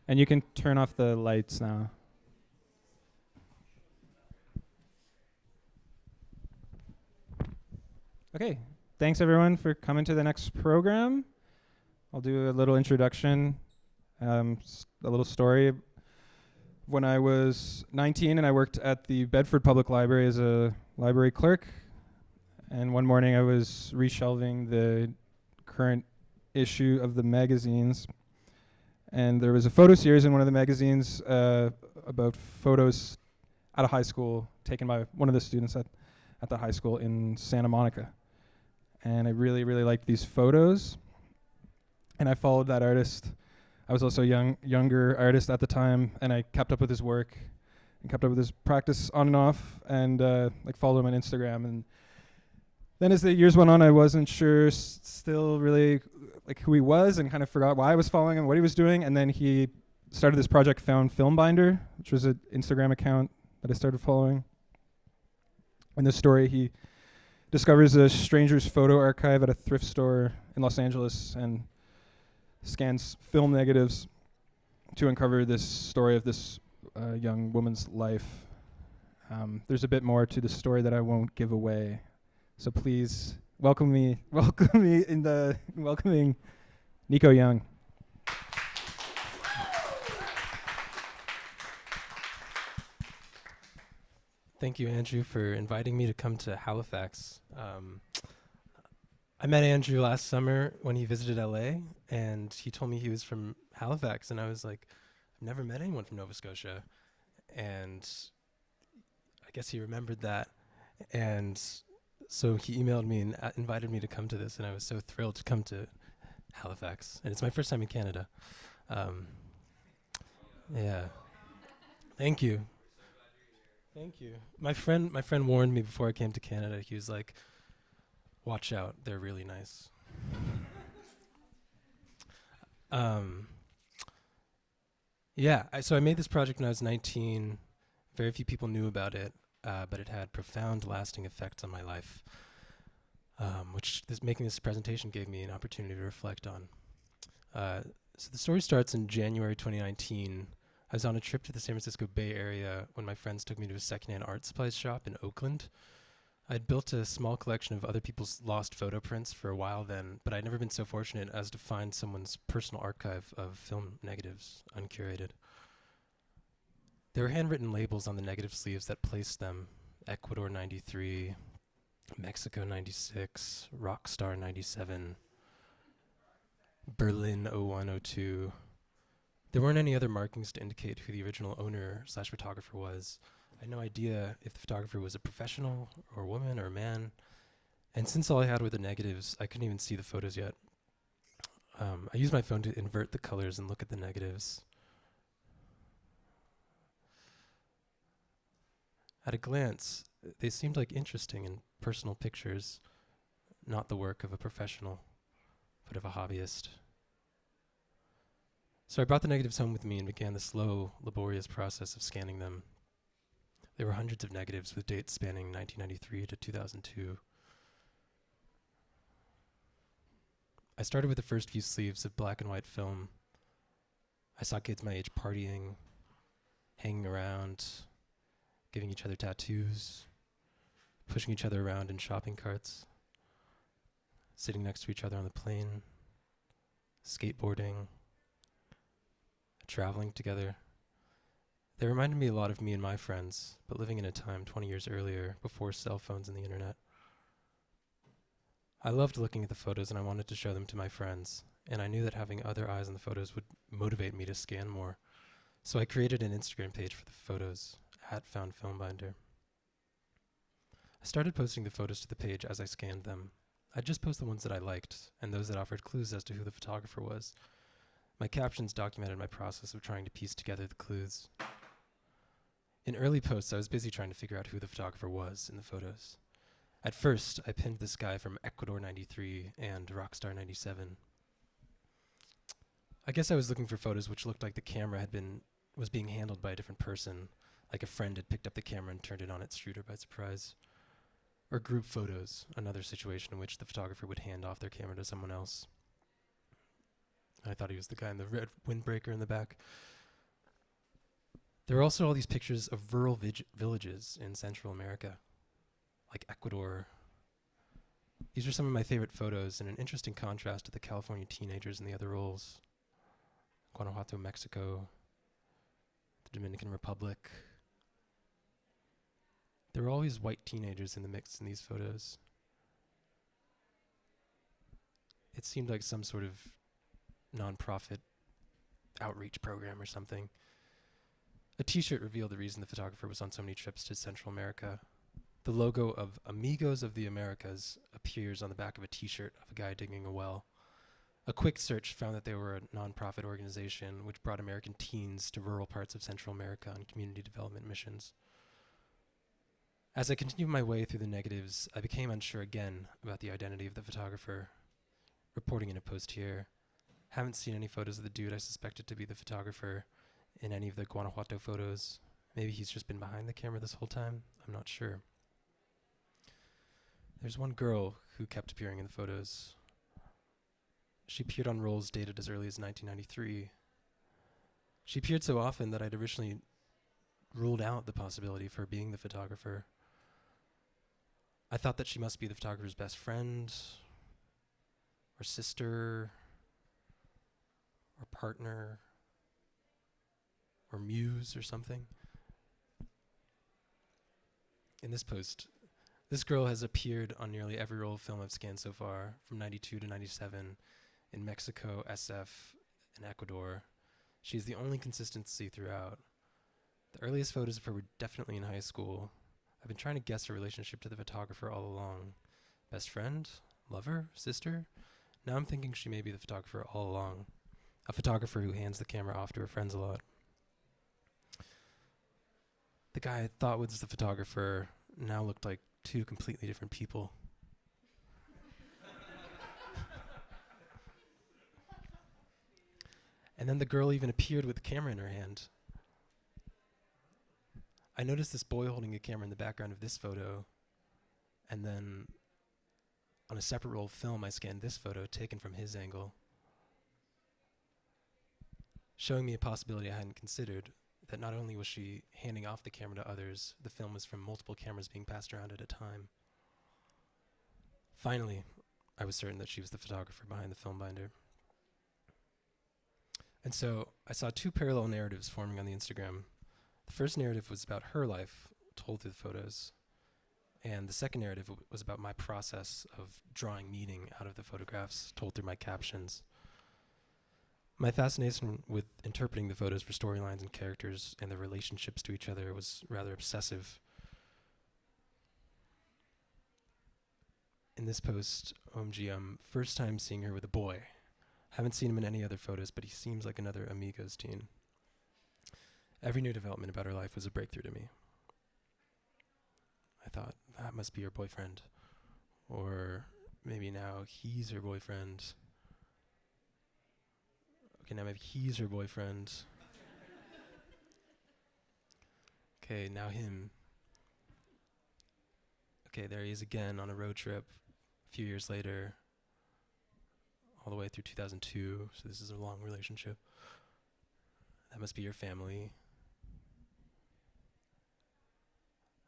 And you can turn off the lights now. Okay, thanks everyone for coming to the next program. I'll do a little introduction, a little story. When I was 19 and I worked at the Bedford Public Library as a library clerk, and one morning I was reshelving the current issue of the magazines, and there was a photo series in one of the magazines about photos at a high school taken by one of the students at the high school in Santa Monica. And I really, really liked these photos, and I followed that artist. I was also a younger artist at the time, and I kept up with his work and kept up with his practice on and off, and followed him on Instagram. And then as the years went on, I wasn't sure still really who he was, and kind of forgot why I was following him, what he was doing. And then he started this project, Found Film Binder, which was an Instagram account that I started following. In this story, he discovers a stranger's photo archive at a thrift store in Los Angeles and scans film negatives to uncover this story of this young woman's life. There's a bit more to the story that I won't give away, so please welcoming Nico Young. Thank you, Andrew, for inviting me to come to Halifax. I met Andrew last summer when he visited LA, and he told me he was from Halifax, and I was like, I've never met anyone from Nova Scotia. And I guess he remembered that. And so he emailed me and invited me to come to this, and I was so thrilled to come to Halifax. And it's my first time in Canada. Yeah. Thank you. Thank you. My friend warned me before I came to Canada. He was like, watch out, they're really nice. So I made this project when I was 19. Very few people knew about it, but it had profound, lasting effects on my life, which making this presentation gave me an opportunity to reflect on. So the story starts in January 2019. I was on a trip to the San Francisco Bay Area when my friends took me to a secondhand art supplies shop in Oakland. I'd built a small collection of other people's lost photo prints for a while then, but I'd never been so fortunate as to find someone's personal archive of film negatives, uncurated. There were handwritten labels on the negative sleeves that placed them: Ecuador 93, Mexico 96, Rockstar 97, Berlin 0102. There weren't any other markings to indicate who the original owner/photographer was. I had no idea if the photographer was a professional or a woman or a man. And since all I had were the negatives, I couldn't even see the photos yet. I used my phone to invert the colors and look at the negatives. At a glance, they seemed like interesting and personal pictures, not the work of a professional, but of a hobbyist. So I brought the negatives home with me and began the slow, laborious process of scanning them. There were hundreds of negatives with dates spanning 1993 to 2002. I started with the first few sleeves of black and white film. I saw kids my age partying, hanging around, giving each other tattoos, pushing each other around in shopping carts, sitting next to each other on the plane, skateboarding, traveling together. They reminded me a lot of me and my friends, but living in a time 20 years earlier, before cell phones and the internet. I loved looking at the photos and I wanted to show them to my friends, and I knew that having other eyes on the photos would motivate me to scan more. So I created an Instagram page for the photos, @FoundFilmBinder. I started posting the photos to the page as I scanned them. I'd just post the ones that I liked, and those that offered clues as to who the photographer was. My captions documented my process of trying to piece together the clues. In early posts, I was busy trying to figure out who the photographer was in the photos. At first, I pinned this guy from Ecuador 93 and Rockstar 97. I guess I was looking for photos which looked like the camera was being handled by a different person, like a friend had picked up the camera and turned it on its shooter by surprise. Or group photos, another situation in which the photographer would hand off their camera to someone else. I thought he was the guy in the red windbreaker in the back. There are also all these pictures of rural villages in Central America, like Ecuador. These are some of my favorite photos, and an interesting contrast to the California teenagers in the other roles. Guanajuato, Mexico, the Dominican Republic. There were always white teenagers in the mix in these photos. It seemed like some sort of nonprofit outreach program or something. A t-shirt revealed the reason the photographer was on so many trips to Central America. The logo of Amigos of the Americas appears on the back of a t-shirt of a guy digging a well. A quick search found that they were a nonprofit organization which brought American teens to rural parts of Central America on community development missions. As I continued my way through the negatives, I became unsure again about the identity of the photographer. Reporting in a post here. Haven't seen any photos of the dude I suspected to be the photographer in any of the Guanajuato photos. Maybe he's just been behind the camera this whole time. I'm not sure. There's one girl who kept appearing in the photos. She appeared on rolls dated as early as 1993. She appeared so often that I'd originally ruled out the possibility of her being the photographer. I thought that she must be the photographer's best friend, or sister, or partner, or muse or something. In this post, this girl has appeared on nearly every roll of film I've scanned so far, from 92 to 97, in Mexico, SF, and Ecuador. She's the only consistency throughout. The earliest photos of her were definitely in high school. I've been trying to guess her relationship to the photographer all along. Best friend? Lover? Sister? Now I'm thinking she may be the photographer all along. A photographer who hands the camera off to her friends a lot. The guy I thought was the photographer now looked like two completely different people. And then the girl even appeared with the camera in her hand. I noticed this boy holding a camera in the background of this photo, and then on a separate roll of film, I scanned this photo taken from his angle, showing me a possibility I hadn't considered, that not only was she handing off the camera to others, the film was from multiple cameras being passed around at a time. Finally, I was certain that she was the photographer behind the film binder. And so I saw two parallel narratives forming on the Instagram. The first narrative was about her life, told through the photos. And the second narrative was about my process of drawing meaning out of the photographs, told through my captions. My fascination with interpreting the photos for storylines and characters and their relationships to each other was rather obsessive. In this post, OMG, first time seeing her with a boy. Haven't seen him in any other photos, but he seems like another Amigos teen. Every new development about her life was a breakthrough to me. I thought, that must be her boyfriend. Or maybe now he's her boyfriend. Okay, now maybe he's her boyfriend. Okay, now him. Okay, there he is again on a road trip a few years later, all the way through 2002, so this is a long relationship. That must be your family.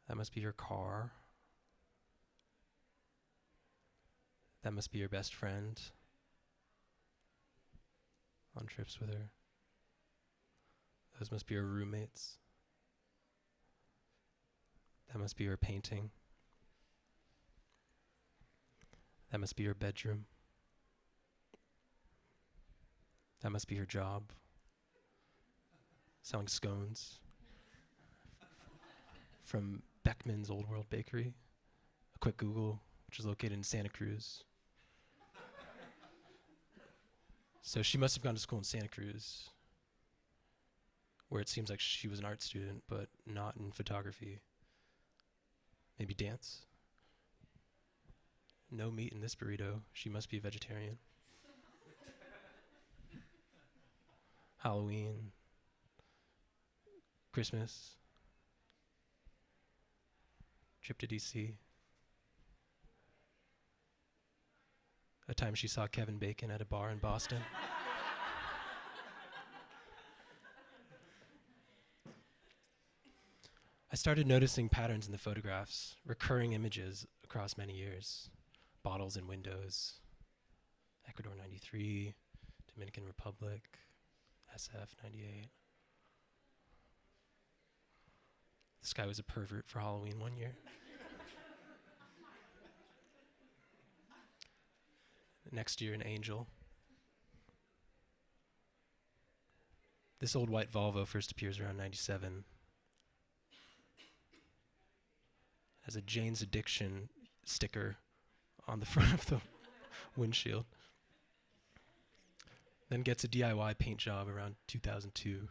That must be your car. That must be your best friend. On trips with her. Those must be your roommates. That must be your painting. That must be your bedroom. That must be your job. Selling scones from Beckman's Old World Bakery. A quick Google, which is located in Santa Cruz. So she must have gone to school in Santa Cruz, where it seems like she was an art student, but not in photography. Maybe dance? No meat in this burrito. She must be a vegetarian. Halloween. Christmas. Trip to DC. A time she saw Kevin Bacon at a bar in Boston. I started noticing patterns in the photographs, recurring images across many years. Bottles and windows, Ecuador 93, Dominican Republic, SF 98. This guy was a pervert for Halloween one year. Next year, an angel. This old white Volvo first appears around 97. Has a Jane's Addiction sticker on the front of the windshield. Then gets a DIY paint job around 2002.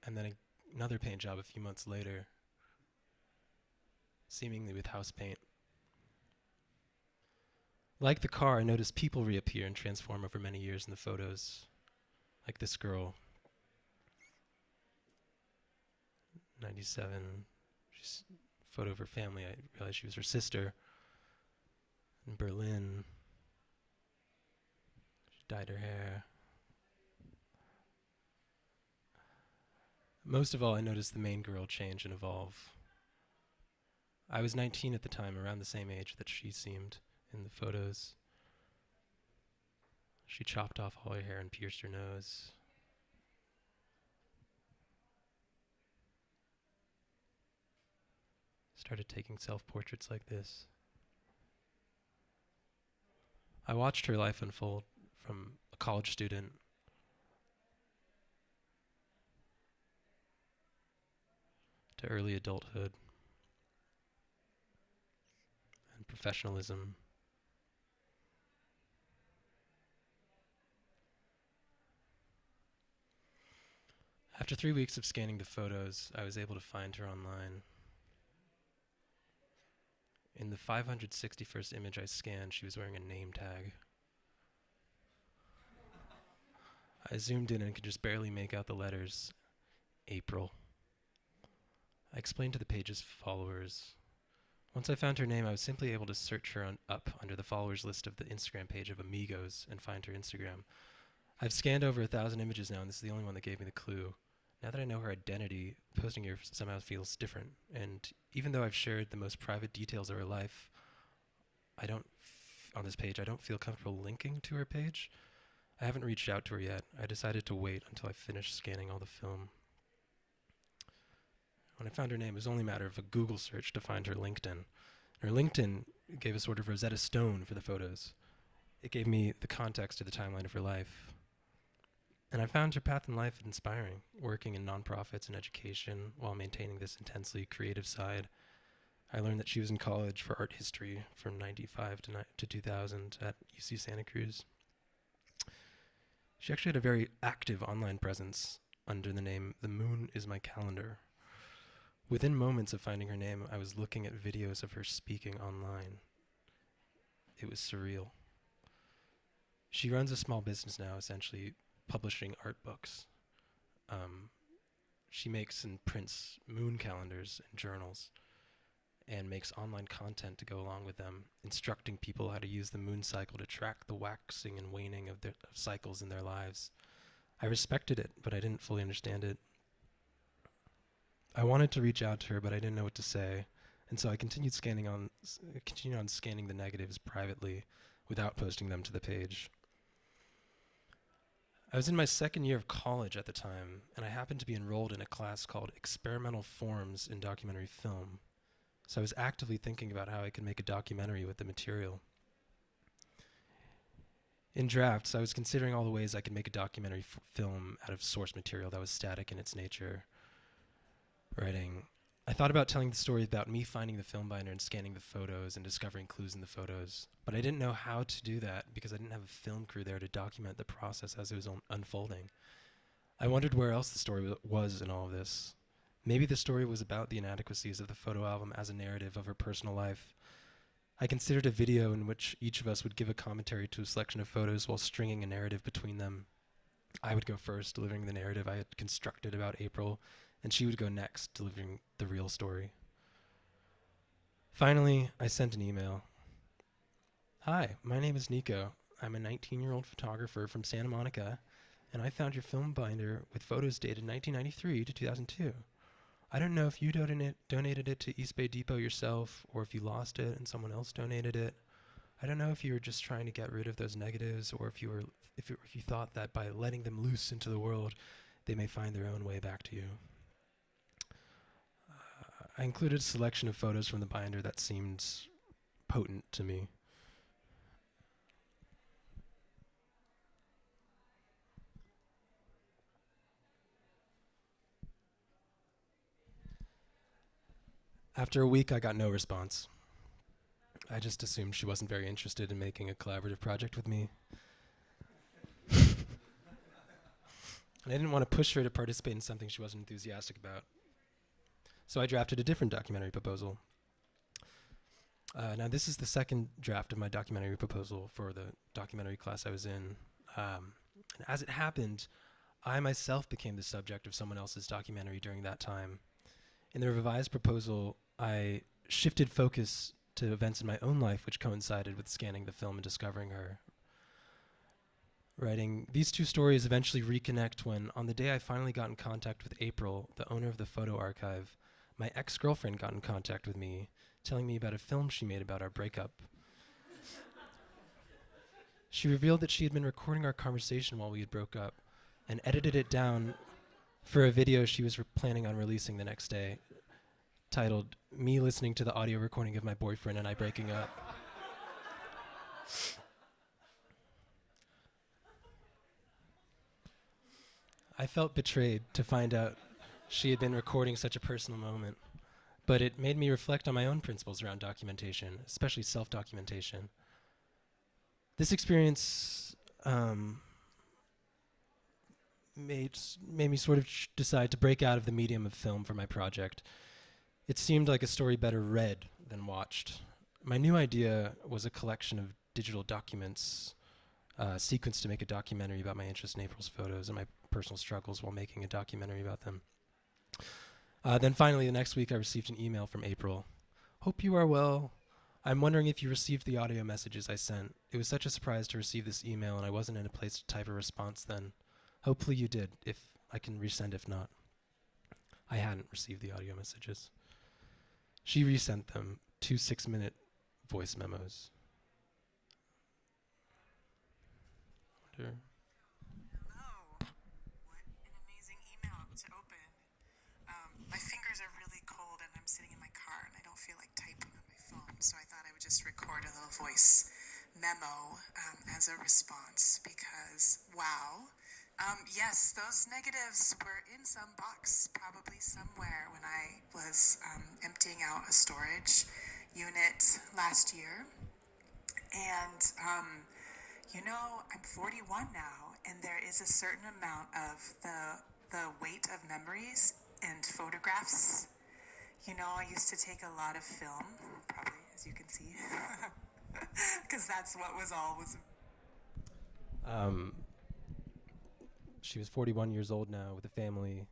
And then another paint job a few months later, seemingly with house paint. Like the car, I noticed people reappear and transform over many years in the photos. Like this girl, 97. She's a photo of her family. I realized she was her sister. In Berlin. She dyed her hair. Most of all, I noticed the main girl change and evolve. I was 19 at the time, around the same age that she seemed in the photos. She chopped off all her hair and pierced her nose. Started taking self-portraits like this. I watched her life unfold from a college student to early adulthood and professionalism. After 3 weeks of scanning the photos, I was able to find her online. In the 561st image I scanned, she was wearing a name tag. I zoomed in and could just barely make out the letters, April. I explained to the page's followers. Once I found her name, I was simply able to search her up under the followers list of the Instagram page of Amigos and find her Instagram. I've scanned over 1,000 images now, and this is the only one that gave me the clue. Now that I know her identity, posting her somehow feels different. And even though I've shared the most private details of her life, on this page, I don't feel comfortable linking to her page. I haven't reached out to her yet. I decided to wait until I finished scanning all the film. When I found her name, it was only a matter of a Google search to find her LinkedIn. Her LinkedIn gave a sort of Rosetta Stone for the photos. It gave me the context to the timeline of her life. And I found her path in life inspiring, working in nonprofits and education while maintaining this intensely creative side. I learned that she was in college for art history from 95 to 2000 at UC Santa Cruz. She actually had a very active online presence under the name The Moon Is My Calendar. Within moments of finding her name, I was looking at videos of her speaking online. It was surreal. She runs a small business now, essentially publishing art books. She makes and prints moon calendars and journals and makes online content to go along with them, instructing people how to use the moon cycle to track the waxing and waning of cycles in their lives. I respected it, but I didn't fully understand it. I wanted to reach out to her, but I didn't know what to say, and so I continued on scanning the negatives privately without posting them to the page. I was in my second year of college at the time, and I happened to be enrolled in a class called Experimental Forms in Documentary Film. So I was actively thinking about how I could make a documentary with the material. In drafts, I was considering all the ways I could make a documentary film out of source material that was static in its nature. Writing. I thought about telling the story about me finding the film binder and scanning the photos and discovering clues in the photos, but I didn't know how to do that because I didn't have a film crew there to document the process as it was unfolding. I wondered where else the story was in all of this. Maybe the story was about the inadequacies of the photo album as a narrative of her personal life. I considered a video in which each of us would give a commentary to a selection of photos while stringing a narrative between them. I would go first, delivering the narrative I had constructed about April, and she would go next, delivering the real story. Finally, I sent an email. Hi, my name is Nico. I'm a 19-year-old photographer from Santa Monica, and I found your film binder with photos dated 1993 to 2002. I don't know if you donated it to East Bay Depot yourself, or if you lost it and someone else donated it. I don't know if you were just trying to get rid of those negatives, or if you thought that by letting them loose into the world, they may find their own way back to you. I included a selection of photos from the binder that seemed potent to me. After a week, I got no response. I just assumed she wasn't very interested in making a collaborative project with me. And I didn't want to push her to participate in something she wasn't enthusiastic about. So I drafted a different documentary proposal. Now, this is the second draft of my documentary proposal for the documentary class I was in. And as it happened, I myself became the subject of someone else's documentary during that time. In the revised proposal, I shifted focus to events in my own life which coincided with scanning the film and discovering her. Writing, these two stories eventually reconnect when, on the day I finally got in contact with April, the owner of the photo archive, my ex-girlfriend got in contact with me, telling me about a film she made about our breakup. She revealed that she had been recording our conversation while we had broke up and edited it down for a video she was planning on releasing the next day, titled, "Me Listening to the Audio Recording of My Boyfriend and I Breaking Up." I felt betrayed to find out she had been recording such a personal moment, but it made me reflect on my own principles around documentation, especially self-documentation. This experience made me sort of decide to break out of the medium of film for my project. It seemed like a story better read than watched. My new idea was a collection of digital documents sequenced to make a documentary about my interest in April's photos and my personal struggles while making a documentary about them. Then finally, the next week, I received an email from April. "Hope you are well. I'm wondering if you received the audio messages I sent. It was such a surprise to receive this email, and I wasn't in a place to type a response then. Hopefully you did, if I can resend if not." I hadn't received the audio messages. She resent them, 2 6-minute voice memos. Wonder. Hello. What an amazing email to open. My fingers are really cold and I'm sitting in my car and I don't feel like typing on my phone, so I thought I would just record a little voice memo as a response because, wow. Yes, those negatives were in some box, probably somewhere when I was emptying out a storage unit last year. And, I'm 41 now, and there is a certain amount of the weight of memories and photographs. I used to take a lot of film, probably, as you can see, because that's what was always. She was 41 years old now with a family.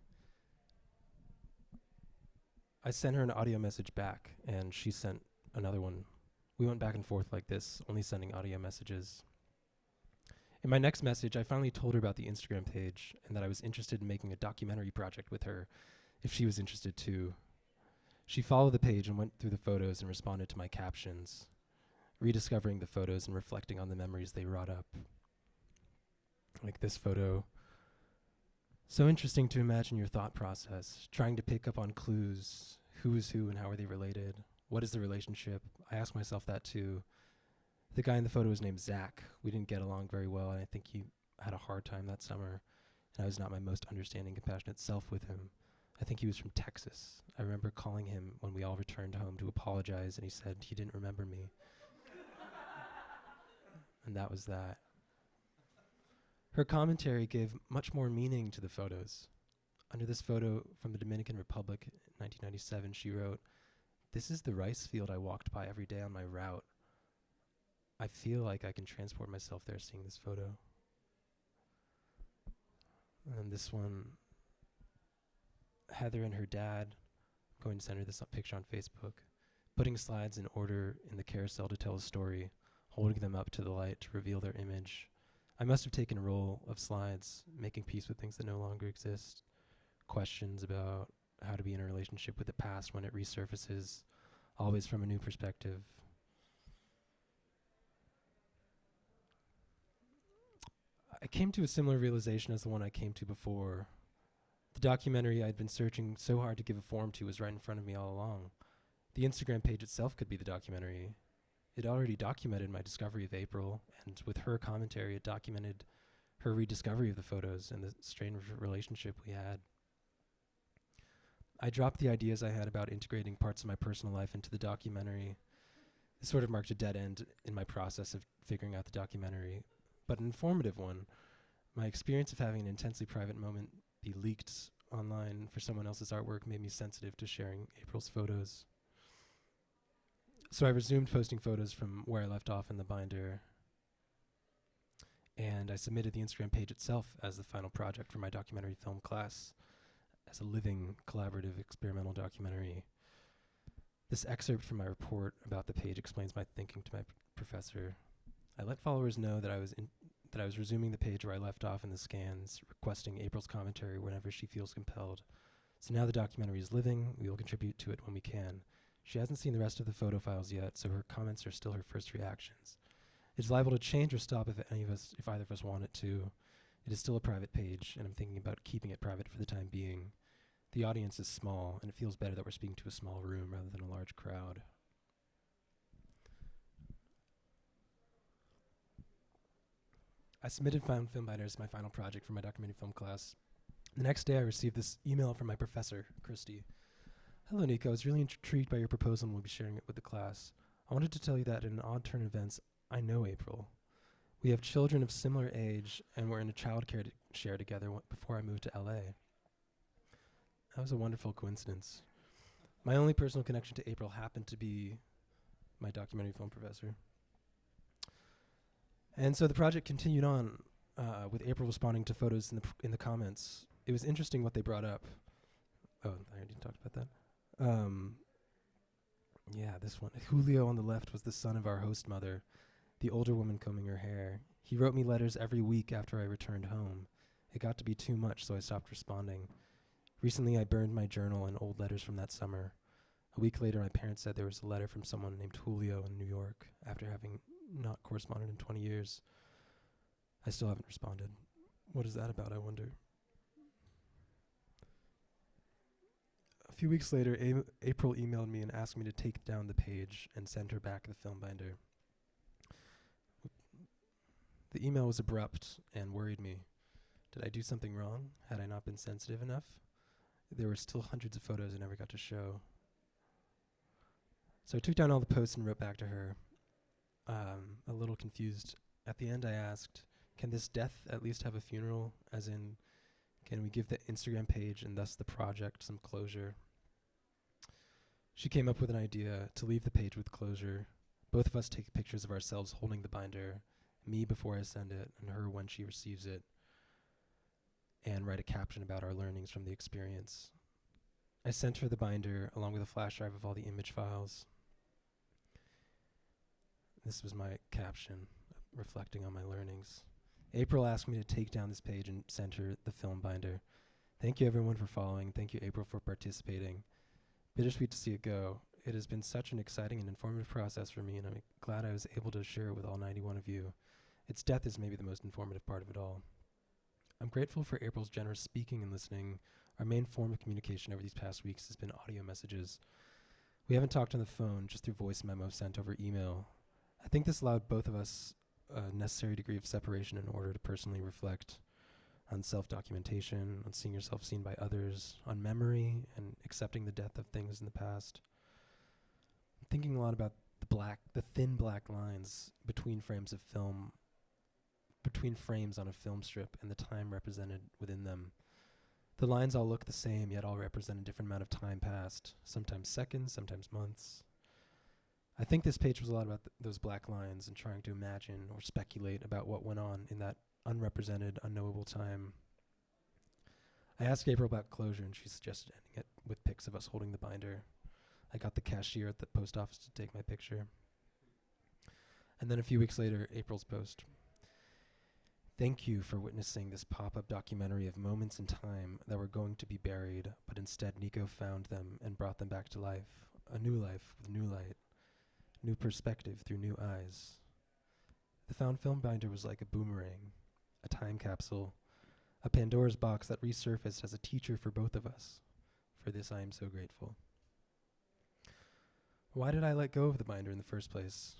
I sent her an audio message back, and she sent another one. We went back and forth like this, only sending audio messages. In my next message, I finally told her about the Instagram page and that I was interested in making a documentary project with her if she was interested too. She followed the page and went through the photos and responded to my captions, rediscovering the photos and reflecting on the memories they brought up. Like this photo. So interesting to imagine your thought process, trying to pick up on clues. Who is who and how are they related? What is the relationship? I asked myself that too. The guy in the photo was named Zach. We didn't get along very well, and I think he had a hard time that summer, and I was not my most understanding, compassionate self with him. I think he was from Texas. I remember calling him when we all returned home to apologize, and he said he didn't remember me. And that was that. Her commentary gave much more meaning to the photos. Under this photo from the Dominican Republic in 1997, she wrote, "This is the rice field I walked by every day on my route. I feel like I can transport myself there seeing this photo." And this one, Heather and her dad, I'm going to send her this picture on Facebook, putting slides in order in the carousel to tell a story, holding them up to the light to reveal their image. I must have taken a roll of slides, making peace with things that no longer exist, questions about how to be in a relationship with the past when it resurfaces, always from a new perspective. I came to a similar realization as the one I came to before. The documentary I'd been searching so hard to give a form to was right in front of me all along. The Instagram page itself could be the documentary. It already documented my discovery of April, and with her commentary, it documented her rediscovery of the photos and the strange relationship we had. I dropped the ideas I had about integrating parts of my personal life into the documentary. This sort of marked a dead end in my process of figuring out the documentary, but an informative one. My experience of having an intensely private moment be leaked online for someone else's artwork made me sensitive to sharing April's photos. So I resumed posting photos from where I left off in the binder, and I submitted the Instagram page itself as the final project for my documentary film class, as a living, collaborative, experimental documentary. This excerpt from my report about the page explains my thinking to my professor. I let followers know that I was resuming the page where I left off in the scans, requesting April's commentary whenever she feels compelled. So now the documentary is living. We will contribute to it when we can. She hasn't seen the rest of the photo files yet, so her comments are still her first reactions. It's liable to change or stop if either of us want it to. It is still a private page, and I'm thinking about keeping it private for the time being. The audience is small, and it feels better that we're speaking to a small room rather than a large crowd. I submitted Found Film Binder as my final project for my documentary film class. The next day, I received this email from my professor, Christy. Hello, Nico. I was really intrigued by your proposal and will be sharing it with the class. I wanted to tell you that in an odd turn of events, I know April. We have children of similar age, and we're in a child care share together before I moved to LA. That was a wonderful coincidence. My only personal connection to April happened to be my documentary film professor. And so the project continued on with April responding to photos in the comments. It was interesting what they brought up. Oh, I already talked about that. Yeah, this one. Julio on the left was the son of our host mother, the older woman combing her hair. He wrote me letters every week after I returned home. It got to be too much, so I stopped responding. Recently, I burned my journal and old letters from that summer. A week later, my parents said there was a letter from someone named Julio in New York after having not corresponded in 20 years. I still haven't responded. What is that about, I wonder? A few weeks later, April emailed me and asked me to take down the page and send her back the film binder. The email was abrupt and worried me. Did I do something wrong? Had I not been sensitive enough? There were still hundreds of photos I never got to show. So I took down all the posts and wrote back to her, a little confused. At the end, I asked, can this death at least have a funeral? As in, can we give the Instagram page and thus the project some closure? She came up with an idea to leave the page with closure. Both of us take pictures of ourselves holding the binder, me before I send it, and her when she receives it, and write a caption about our learnings from the experience. I sent her the binder along with a flash drive of all the image files. This was my caption, reflecting on my learnings. April asked me to take down this page and send her the film binder. Thank you everyone for following. Thank you, April, for participating. Bittersweet to see it go. It has been such an exciting and informative process for me, and I'm glad I was able to share it with all 91 of you. Its death is maybe the most informative part of it all. I'm grateful for April's generous speaking and listening. Our main form of communication over these past weeks has been audio messages. We haven't talked on the phone, just through voice memos sent over email. I think this allowed both of us a necessary degree of separation in order to personally reflect on self-documentation, on seeing yourself seen by others, on memory, and accepting the death of things in the past. I'm thinking a lot about the thin black lines between frames of film, between frames on a film strip and the time represented within them. The lines all look the same, yet all represent a different amount of time passed, sometimes seconds, sometimes months. I think this page was a lot about those black lines and trying to imagine or speculate about what went on in that unrepresented, unknowable time. I asked April about closure, and she suggested ending it with pics of us holding the binder. I got the cashier at the post office to take my picture. And then a few weeks later, April's post. Thank you for witnessing this pop-up documentary of moments in time that were going to be buried, but instead Nico found them and brought them back to life. A new life with new light, new perspective through new eyes. The found film binder was like a boomerang, a time capsule, a Pandora's box that resurfaced as a teacher for both of us. For this I am so grateful. Why did I let go of the binder in the first place?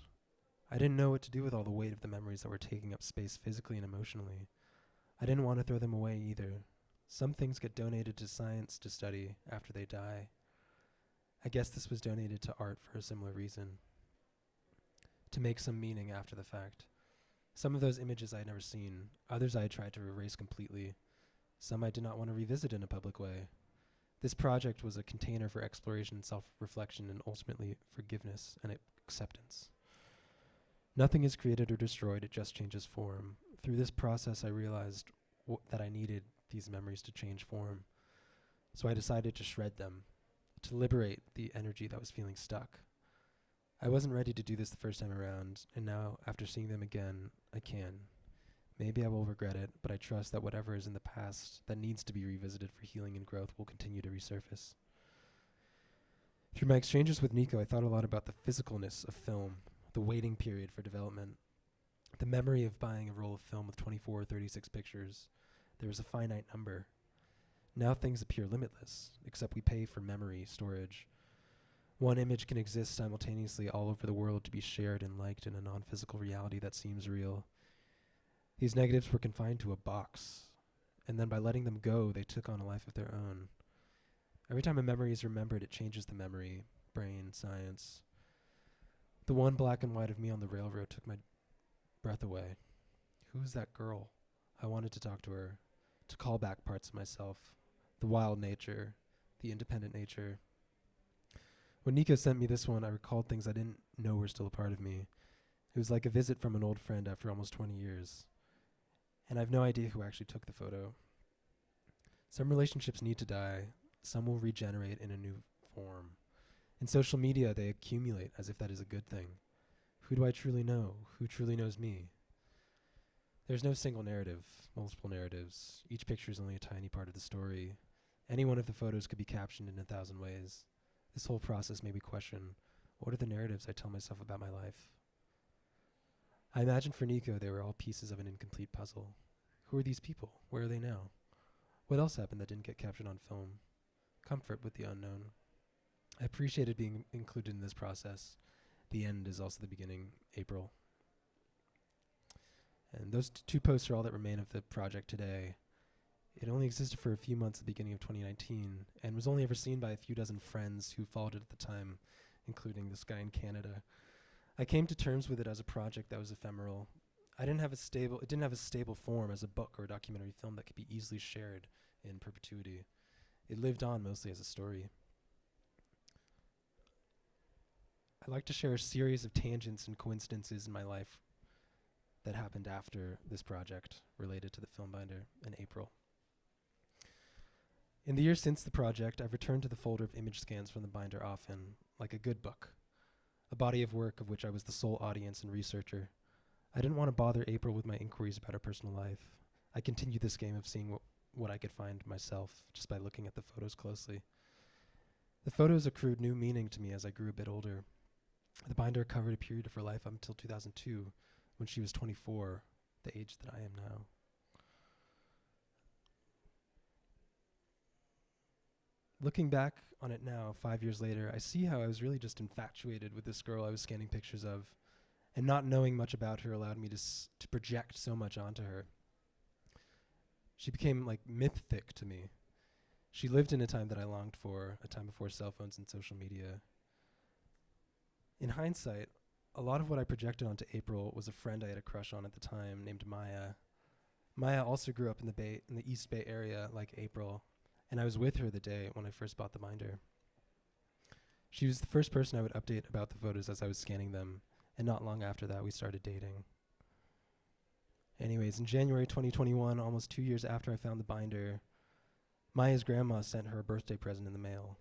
I didn't know what to do with all the weight of the memories that were taking up space physically and emotionally. I didn't want to throw them away either. Some things get donated to science to study after they die. I guess this was donated to art for a similar reason. To make some meaning after the fact. Some of those images I had never seen, others I had tried to erase completely. Some I did not want to revisit in a public way. This project was a container for exploration, self-reflection, and ultimately forgiveness and acceptance. Nothing is created or destroyed, it just changes form. Through this process, I realized that I needed these memories to change form. So I decided to shred them, to liberate the energy that was feeling stuck. I wasn't ready to do this the first time around, and now, after seeing them again, I can. Maybe I will regret it, but I trust that whatever is in the past that needs to be revisited for healing and growth will continue to resurface. Through my exchanges with Nico, I thought a lot about the physicalness of film, the waiting period for development, the memory of buying a roll of film with 24 or 36 pictures. There was a finite number. Now things appear limitless, except we pay for memory storage. One image can exist simultaneously all over the world to be shared and liked in a non-physical reality that seems real. These negatives were confined to a box, and then by letting them go, they took on a life of their own. Every time a memory is remembered, it changes the memory, brain, science. The one black and white of me on the railroad took my breath away. Who's that girl? I wanted to talk to her, to call back parts of myself, the wild nature, the independent nature. When Nico sent me this one, I recalled things I didn't know were still a part of me. It was like a visit from an old friend after almost 20 years. And I have no idea who actually took the photo. Some relationships need to die. Some will regenerate in a new form. In social media, they accumulate as if that is a good thing. Who do I truly know? Who truly knows me? There's no single narrative, multiple narratives. Each picture is only a tiny part of the story. Any one of the photos could be captioned in 1,000 ways. This whole process made me question, what are the narratives I tell myself about my life? I imagined for Nico they were all pieces of an incomplete puzzle. Who are these people? Where are they now? What else happened that didn't get captured on film? Comfort with the unknown. I appreciated being included in this process. The end is also the beginning, April. And those two posts are all that remain of the project today. It only existed for a few months at the beginning of 2019 and was only ever seen by a few dozen friends who followed it at the time, including this guy in Canada. I came to terms with it as a project that was ephemeral. It didn't have a stable form as a book or a documentary film that could be easily shared in perpetuity. It lived on mostly as a story. I like to share a series of tangents and coincidences in my life that happened after this project related to the film binder in April. In the years since the project, I've returned to the folder of image scans from the binder often, like a good book, a body of work of which I was the sole audience and researcher. I didn't want to bother April with my inquiries about her personal life. I continued this game of seeing what I could find myself just by looking at the photos closely. The photos accrued new meaning to me as I grew a bit older. The binder covered a period of her life up until 2002, when she was 24, the age that I am now. Looking back on it now, 5 years later, I see how I was really just infatuated with this girl I was scanning pictures of, and not knowing much about her allowed me to project so much onto her. She became like mythic to me. She lived in a time that I longed for, a time before cell phones and social media. In hindsight, a lot of what I projected onto April was a friend I had a crush on at the time named Maya. Maya also grew up in the East Bay area like April, and I was with her the day when I first bought the binder. She was the first person I would update about the photos as I was scanning them, and not long after that we started dating. Anyways, in January 2021, almost 2 years after I found the binder, Maya's grandma sent her a birthday present in the mail.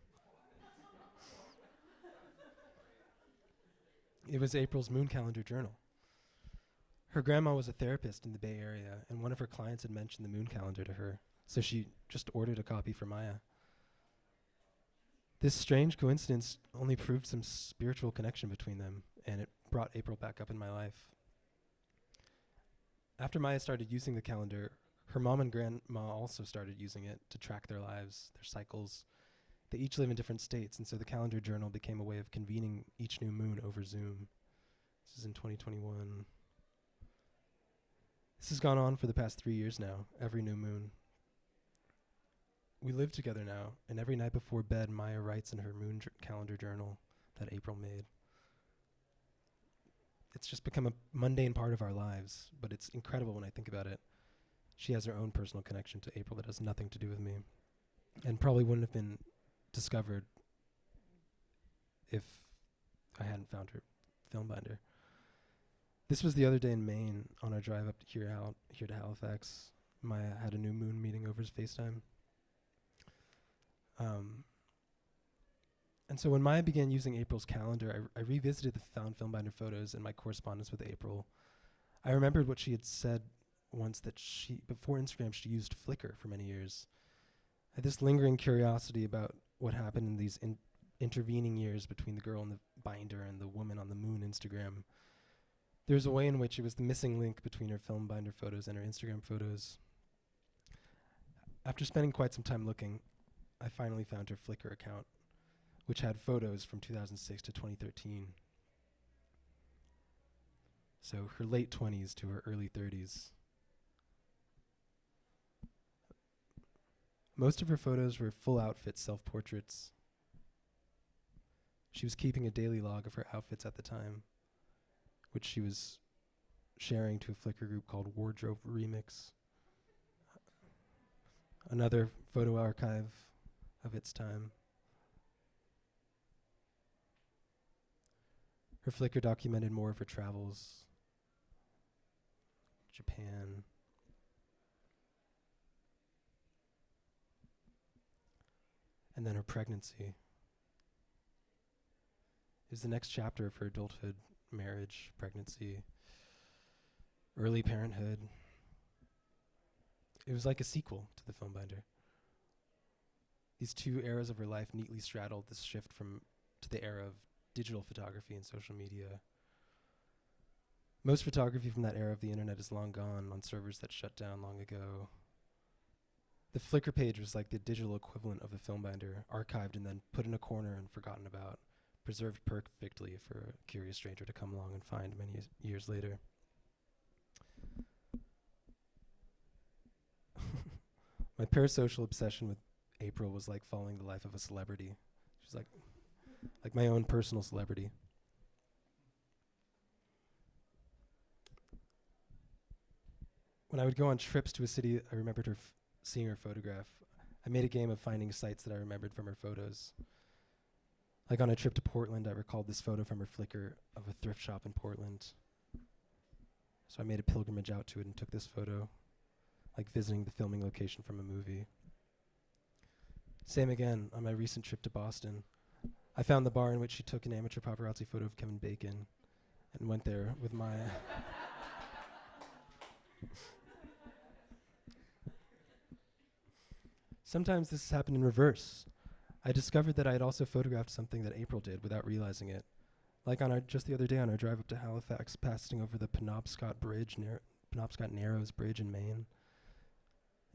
It was April's moon calendar journal. Her grandma was a therapist in the Bay Area, and one of her clients had mentioned the moon calendar to her, so she just ordered a copy for Maya. This strange coincidence only proved some spiritual connection between them, and it brought April back up in my life. After Maya started using the calendar, her mom and grandma also started using it to track their lives, their cycles. They each live in different states, and so the calendar journal became a way of convening each new moon over Zoom. This is in 2021. This has gone on for the past 3 years now, every new moon. We live together now, and every night before bed, Maya writes in her moon calendar journal that April made. It's just become a mundane part of our lives, but it's incredible when I think about it. She has her own personal connection to April that has nothing to do with me, and probably wouldn't have been discovered if I hadn't found her film binder. This was the other day in Maine on our drive up to here to Halifax. Maya had a new moon meeting over FaceTime. And so when Maya began using April's calendar, I revisited the found film binder photos and my correspondence with April. I remembered what she had said once, that before Instagram, she used Flickr for many years. I had this lingering curiosity about what happened in these intervening years between the girl in the binder and the woman on the moon Instagram. There was a way in which it was the missing link between her film binder photos and her Instagram photos. After spending quite some time looking, I finally found her Flickr account, which had photos from 2006 to 2013. So her late 20s to her early 30s. Most of her photos were full outfit self-portraits. She was keeping a daily log of her outfits at the time, which she was sharing to a Flickr group called Wardrobe Remix. Another photo archive of its time. Her Flickr documented more of her travels. Japan. And then her pregnancy. It was the next chapter of her adulthood, marriage, pregnancy, early parenthood. It was like a sequel to the film binder. These two eras of her life neatly straddled this shift to the era of digital photography and social media. Most photography from that era of the internet is long gone on servers that shut down long ago. The Flickr page was like the digital equivalent of the film binder, archived and then put in a corner and forgotten about, preserved perfectly for a curious stranger to come along and find many years later. My parasocial obsession with April was like following the life of a celebrity. She's like my own personal celebrity. When I would go on trips to a city, I remembered seeing her photograph. I made a game of finding sites that I remembered from her photos. Like on a trip to Portland, I recalled this photo from her Flickr of a thrift shop in Portland. So I made a pilgrimage out to it and took this photo, like visiting the filming location from a movie. Same again on my recent trip to Boston. I found the bar in which she took an amateur paparazzi photo of Kevin Bacon and went there with Maya. Sometimes this has happened in reverse. I discovered that I had also photographed something that April did without realizing it. Like just the other day on our drive up to Halifax, passing over the Penobscot Narrows Bridge in Maine.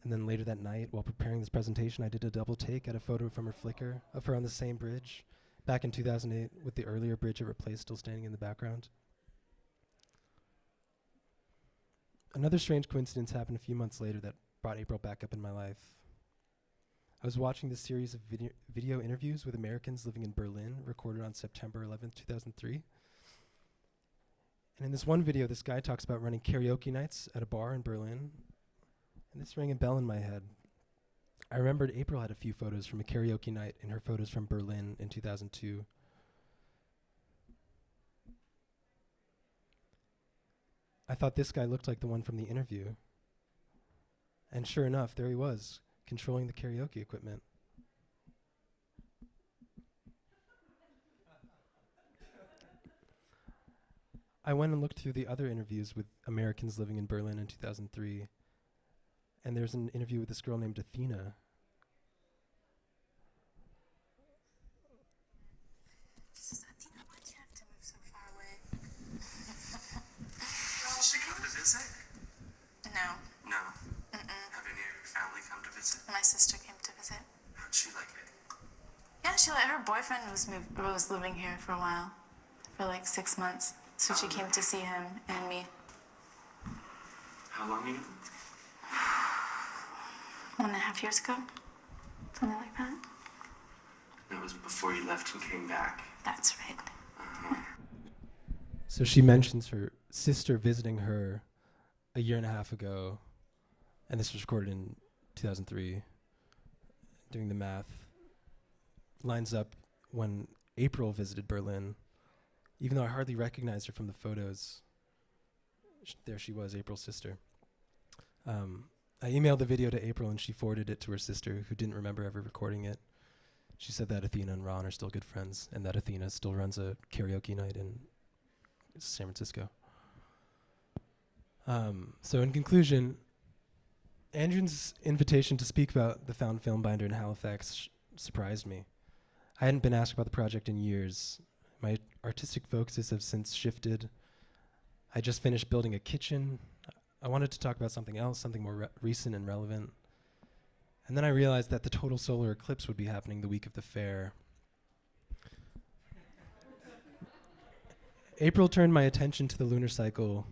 And then later that night, while preparing this presentation, I did a double take at a photo from her Flickr of her on the same bridge, back in 2008, with the earlier bridge it replaced still standing in the background. Another strange coincidence happened a few months later that brought April back up in my life. I was watching this series of video interviews with Americans living in Berlin, recorded on September 11th, 2003. And in this one video, this guy talks about running karaoke nights at a bar in Berlin. And this rang a bell in my head. I remembered April had a few photos from a karaoke night in her photos from Berlin in 2002. I thought this guy looked like the one from the interview. And sure enough, there he was, controlling the karaoke equipment. I went and looked through the other interviews with Americans living in Berlin in 2003, and there's an interview with this girl named Athena. Athena, why'd you have to move so far away? Did she come to visit? No. No. Mm-mm. Have any of your family come to visit? My sister came to visit. How'd she like it? Yeah, her boyfriend was living here for a while, for like 6 months. So she came to see him and me. How long ago? 1.5 years ago, something like that. That was before you left and came back. That's right. So she mentions her sister visiting her a year and a half ago, and this was recorded in 2003. Doing the math, lines up when April visited Berlin. Even though I hardly recognized her from the photos, there she was, April's sister. I emailed the video to April, and she forwarded it to her sister, who didn't remember ever recording it. She said that Athena and Ron are still good friends, and that Athena still runs a karaoke night in San Francisco. So in conclusion, Andrew's invitation to speak about the Found Film Binder in Halifax surprised me. I hadn't been asked about the project in years. My artistic focuses have since shifted. I just finished building a kitchen. I wanted to talk about something else, something more recent and relevant. And then I realized that the total solar eclipse would be happening the week of the fair. April turned my attention to the lunar cycle,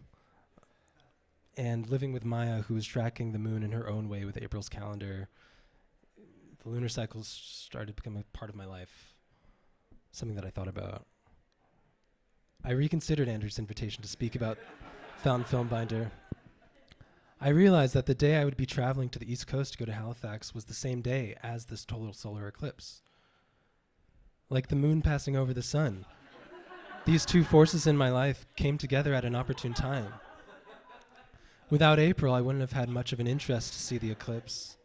and living with Maya, who was tracking the moon in her own way with April's calendar, the lunar cycles started to become a part of my life, something that I thought about. I reconsidered Andrew's invitation to speak about Found Film Binder. I realized that the day I would be traveling to the East Coast to go to Halifax was the same day as this total solar eclipse. Like the moon passing over the sun, these two forces in my life came together at an opportune time. Without April, I wouldn't have had much of an interest to see the eclipse.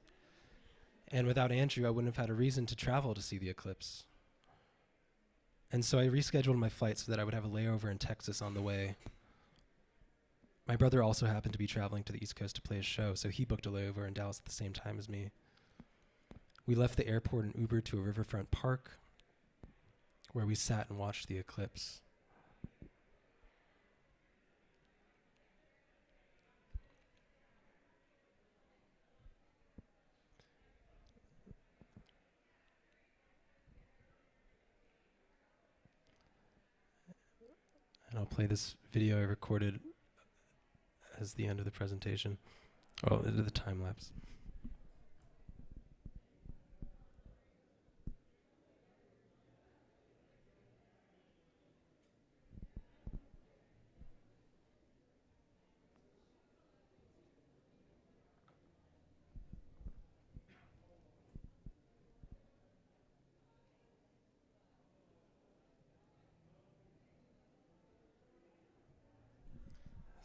And without Andrew, I wouldn't have had a reason to travel to see the eclipse. And so I rescheduled my flight so that I would have a layover in Texas on the way. My brother also happened to be traveling to the East Coast to play a show, so he booked a layover in Dallas at the same time as me. We left the airport and Ubered to a riverfront park where we sat and watched the eclipse. And I'll play this video I recorded as the end of the presentation. Oh, the time lapse.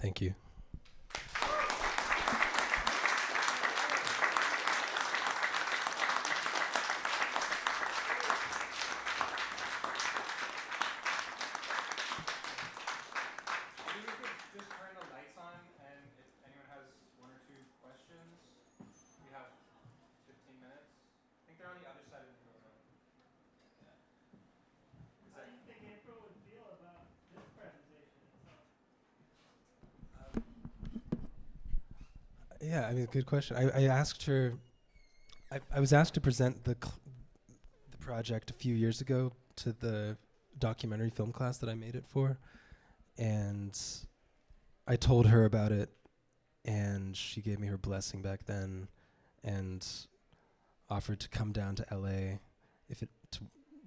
Thank you. Maybe we could just turn the lights on, and if anyone has one or two questions, we have 15 minutes. I think they're on the other side of the room. How do you think April would feel about this presentation itself? Yeah, I mean, good question. I asked her. I was asked to present the project a few years ago to the documentary film class that I made it for, and I told her about it, and she gave me her blessing back then, and offered to come down to LA to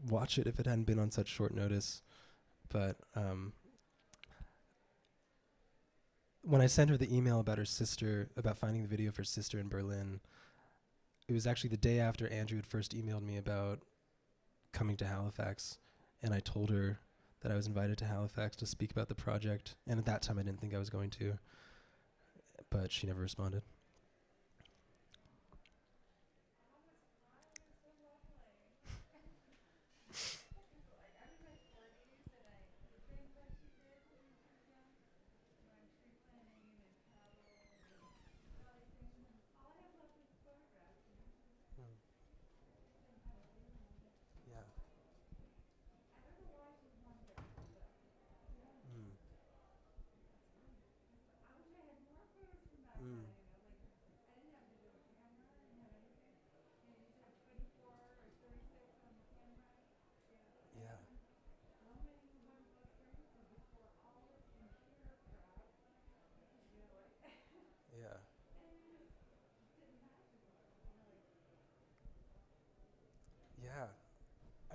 watch it if it hadn't been on such short notice. But when I sent her the email about her sister, about finding the video of her sister in Berlin, it was actually the day after Andrew had first emailed me about coming to Halifax, and I told her that I was invited to Halifax to speak about the project, and at that time I didn't think I was going to, but she never responded.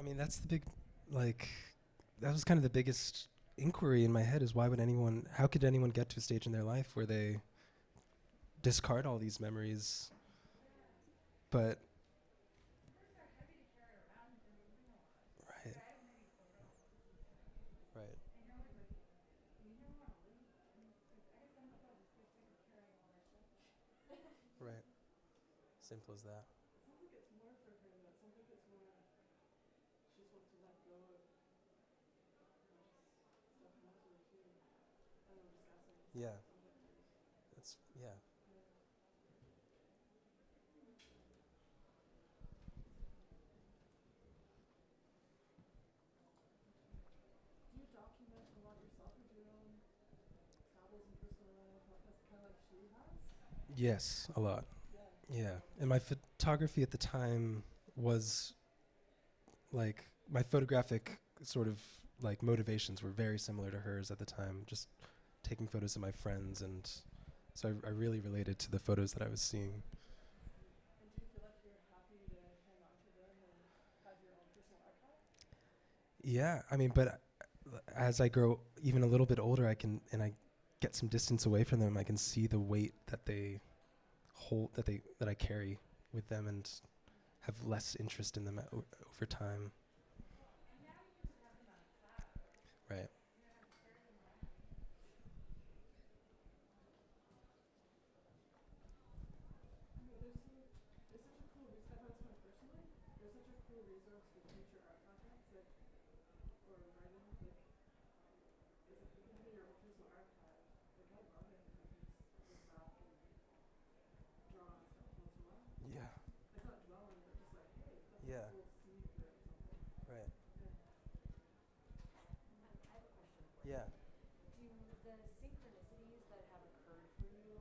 mean, that's the big, like, that was kind of the biggest inquiry in my head is how could anyone get to a stage in their life where they discard all these memories? But, right, right, right. Simple as that. Sounds like it's more for her though. It sounds like it's more she just wants to let go of stuff mentally too. I don't know, just guessing. Yeah, Sounds like there's that's, yeah. Do you document a lot yourself of your own travels and personal life? That's kind of like she has? Yes, a lot. Yeah. Yeah. And my photography at the time was like, my photographic sort of like motivations were very similar to hers at the time, just taking photos of my friends. And so I really related to the photos that I was seeing. And do you feel like you're happy to hang on to them and have your own personal archive? Yeah. I mean, but as I grow even a little bit older, I get some distance away from them, I can see the weight that they hold, that I carry with them, and have less interest in them over time. Right. There's such a cool I've had someone personally. There's such a cool resource for future art projects, like or writing, like is if you can do your own personal archive. Like I love it if I can just look back and draw on stuff once in a while. Yeah. Like not dwelling, but just like, hey, that's Yeah. a cool scene for something. Right. Yeah. I have a question for Yeah. you. Do the synchronicities that have occurred for you,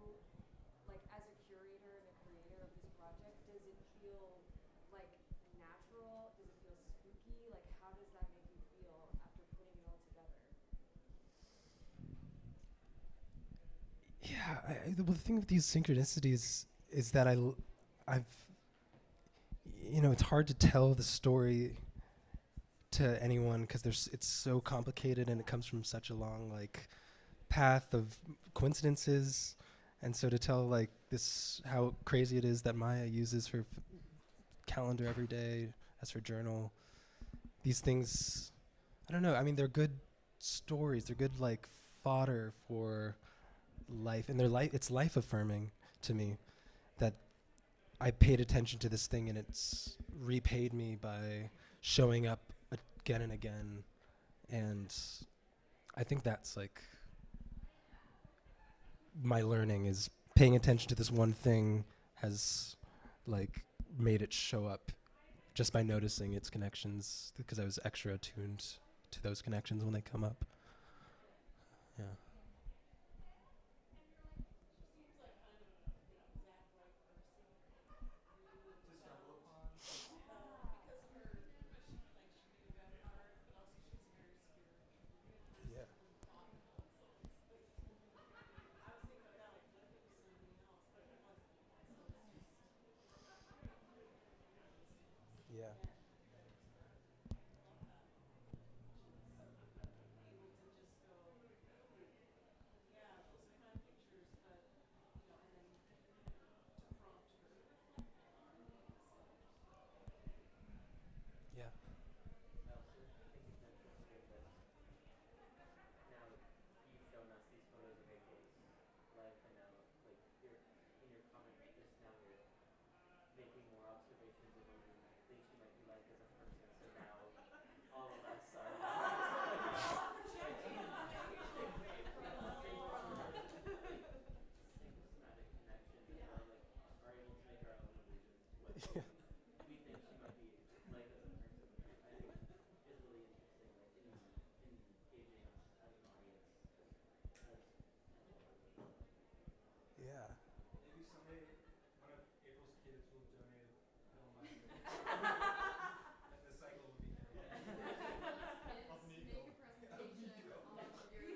like as a curator and a creator of this project, does it feel like natural? Does it feel spooky? Like how does that make you feel after putting it all together? Yeah. The thing with these synchronicities is that I've, it's hard to tell the story to anyone because it's so complicated and it comes from such a long like path of coincidences. And so to tell like this, how crazy it is that Maya uses her calendar every day as her journal, these things, I don't know. I mean, they're good stories. They're good like fodder for life, and it's life affirming to me that I paid attention to this thing and it's repaid me by showing up again and again. And I think that's like my learning, is paying attention to this one thing has like made it show up just by noticing its connections, because I was extra attuned to those connections when they come up. Yeah. Yeah. Yeah. Yeah. Melcher, I think you've mentioned something that now you've shown us these photos of April's life, and now, like, you're in your comment just now, you're making more observations of what you think she might be like as a person. So now all of us are symptomatic connection, and are able to make our own illusions to what we think she might be like as a person, which I think is really interesting, like in engaging us as an audience, as Yeah. Maybe someday one of April's kids will donate a film library. And the cycle will be Of make a presentation on your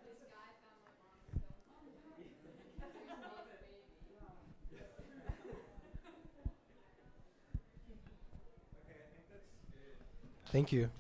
this guy found my mom's film. Here's mom's baby. Thank you.